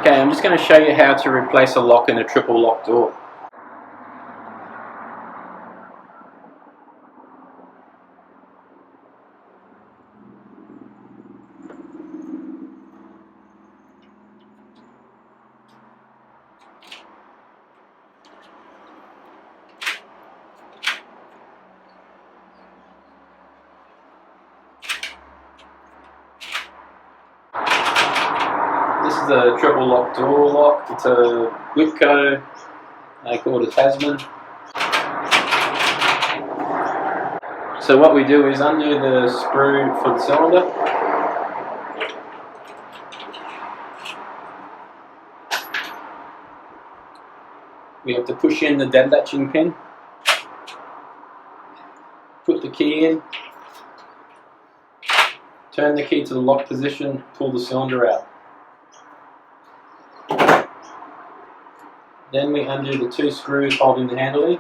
Okay, I'm just going to show you how to replace a lock in a triple lock door. This is a triple lock door lock. It's a Whipco, they call it a Tasman. So what we do is undo the screw for the cylinder. We have to push in the dead latching pin, put the key in, turn the key to the lock position, pull the cylinder out. Then we undo the two screws holding the handle in.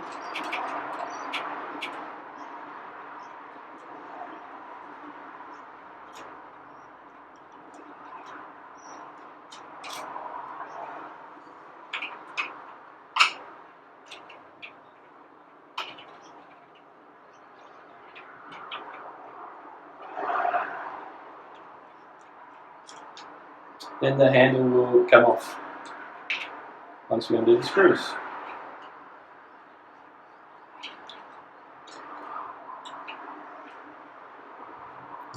Then the handle will come off once we undo the screws.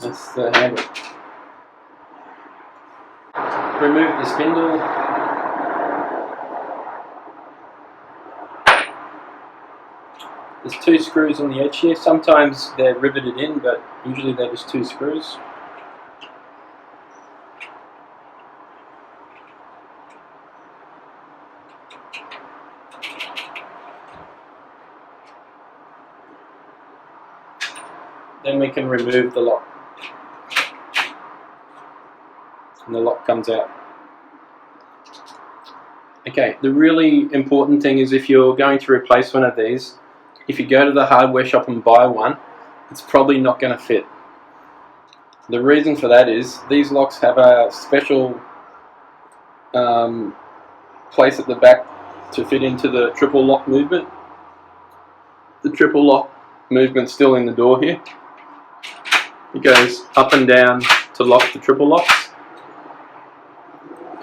That's the handle. Remove the spindle. There's two screws on the edge here. Sometimes they're riveted in, but usually they're just two screws. Then we can remove the lock, and the lock comes out. Okay, the really important thing is if you're going to replace one of these, if you go to the hardware shop and buy one, it's probably not going to fit. The reason for that is these locks have a special place at the back to fit into the triple lock movement. The triple lock movement's still in the door here. It goes up and down to lock the triple locks,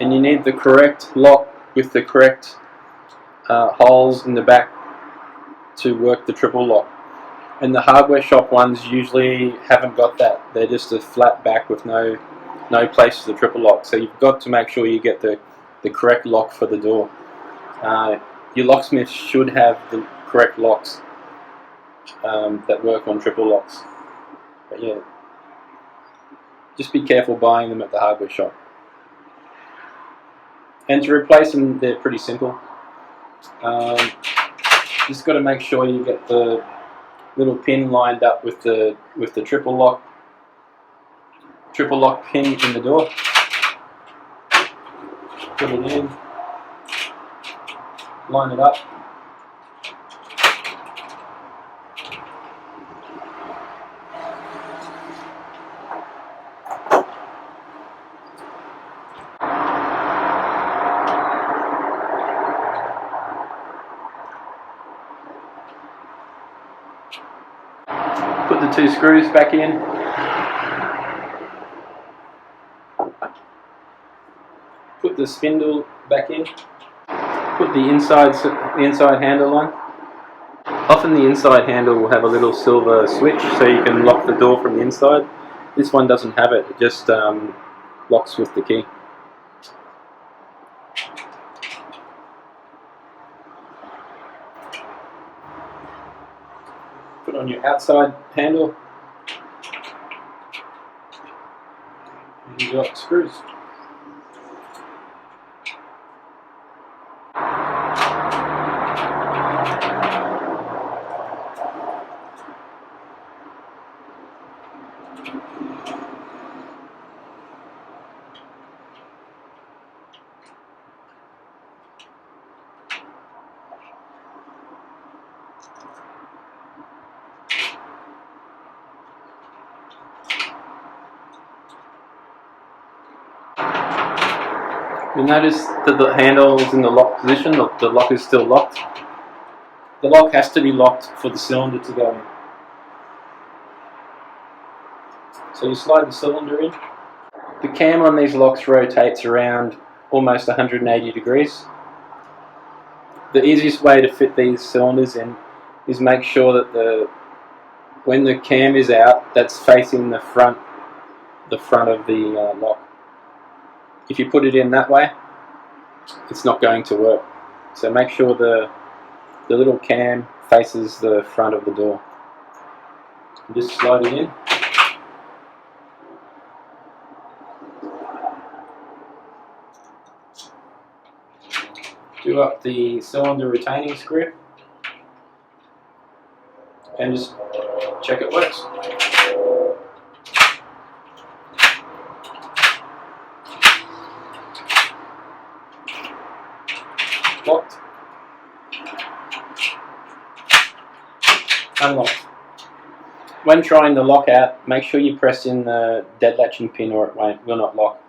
and you need the correct lock with the correct holes in the back to work the triple lock. And the hardware shop ones usually haven't got that. They're just a flat back with no place for the triple lock. So you've got to make sure you get the correct lock for the door. Your locksmith should have the correct locks that work on triple locks. But yeah, just be careful buying them at the hardware shop. And to replace them, they're pretty simple. Just got to make sure you get the little pin lined up with the triple lock pin in the door. Put it in, line it up. Put the two screws back in. Put the spindle back in. Put the inside handle on. Often the inside handle will have a little silver switch so you can lock the door from the inside. This one doesn't have it, it just locks with the key. Put on your outside handle, and you've got screws. You'll notice that the handle is in the lock position, the lock is still locked. The lock has to be locked for the cylinder to go in. So you slide the cylinder in. The cam on these locks rotates around almost 180 degrees. The easiest way to fit these cylinders in is make sure that when the cam is out, that's facing the front of the lock. If you put it in that way, it's not going to work. So make sure the little cam faces the front of the door. Just slide it in. Do up the cylinder retaining screw and just check it works. Locked. Unlocked. When trying the lock out, make sure you press in the dead latching pin or it will not lock.